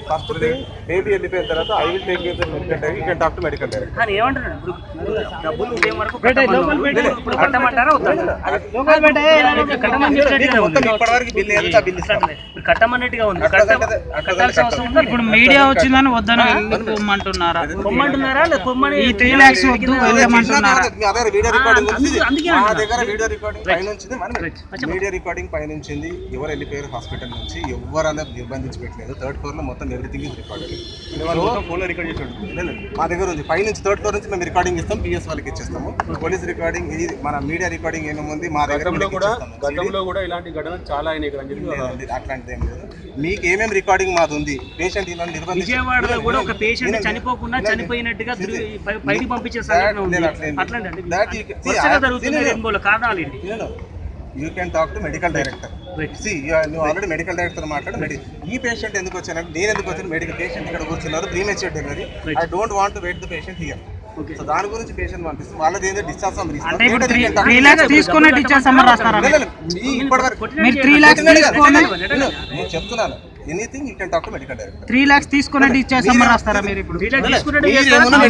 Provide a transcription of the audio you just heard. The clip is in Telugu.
ఫస్ట్ థింగ్ బేబీ వెళ్ళిపోయిన తర్వాత I will take your medical director, you can talk to medical director. అని ఏమంటారు ఇప్పుడు డబ్బులు ఉదయం వరకు ఇప్పుడు కట్టమంటారా ఇప్పటివరకు బిల్ ఎంత బిల్ కట్టమన్నట్టుగా ఉంది. కట్టాల్సిన అవసరం ఉంది. ఇప్పుడు మీడియా వచ్చిందని వద్దని పొమ్మంటున్నారా? పొమ్మంటున్నారా పొమ్మని ఈ 3 lakhs వద్దు వెళ్ళమంటున్నారా? మా దగ్గర వీడియో రికార్డింగ్ ఉంది. మా దగ్గర వీడియో రికార్డింగ్ పైన ఉంచింది. వీడియో రికార్డింగ్ పైన ఉంచింది. ఎవరు వెళ్ళిపోయారు హాస్పిటల్ నుంచి, ఎవరు అనేది నిర్బంధించి పెట్టలేదు. 3rd floor లో మొత్తం ఎవ్రీథింగ్ ఇస్ రికార్డెడ్. ఫోన్ లో రికార్డ్ చేసి మా దగ్గర ఉంది. పై నుంచి 3rd floor నుంచి మేము రికార్డింగ్ ఇస్తాం, పిఎస్ వాళ్ళకి ఇచ్చేస్తాము. పోలీస్ రికార్డింగ్, ఇది మన మీడియా రికార్డింగ్ ఏమేముంది మా దగ్గర గతంలో కూడా ఇలాంటి ఘటనలు చాలా అయినాయి. అట్లాంటిది ఏం లేదు. మీకు ఏమేమి రికార్డింగ్ మాది ఉంది. పేషెంట్ ఇలా నిర్బంధించి విజయవాడలో కూడా ఒక పేషెంట్ చనిపోకుండా చనిపోయినట్టుగా బయటికి పంపించే సంఘటన ఉంది. అట్లాంటి కారణాలు ఏంటి? You can talk to medical director. నువ్వు ఆల్రెడీ మెడికల్ డైరెక్టర్ మాట్లాడు. ఈ పేషెంట్ ఎందుకు వచ్చానంటే, నేను ఎందుకు వచ్చాను, మెడికల్ పేషెంట్ ఇక్కడ కూర్చున్నారు, premature delivery, I don't want to wait the patient here. So దాని గురించి పేషెంట్ పంపిస్తాం. వాళ్ళది ఏంటంటే డిశ్చార్జ్ సమ్మరీ ఇస్తాం. 3 lakhs తీసుకునే డిశ్చార్జ్ సమ్మరీ రాస్తారా? ఇప్పటివరకు మీరు 3 lakhs తీసుకొని నేను చెప్తున్నాను, anything you can talk to medical director. 3 lakhs తీసుకునే డిశ్చార్జ్ సమ్మరీ రాస్తారా మీరు? ఇప్పుడు 3 lakhs తీసుకునే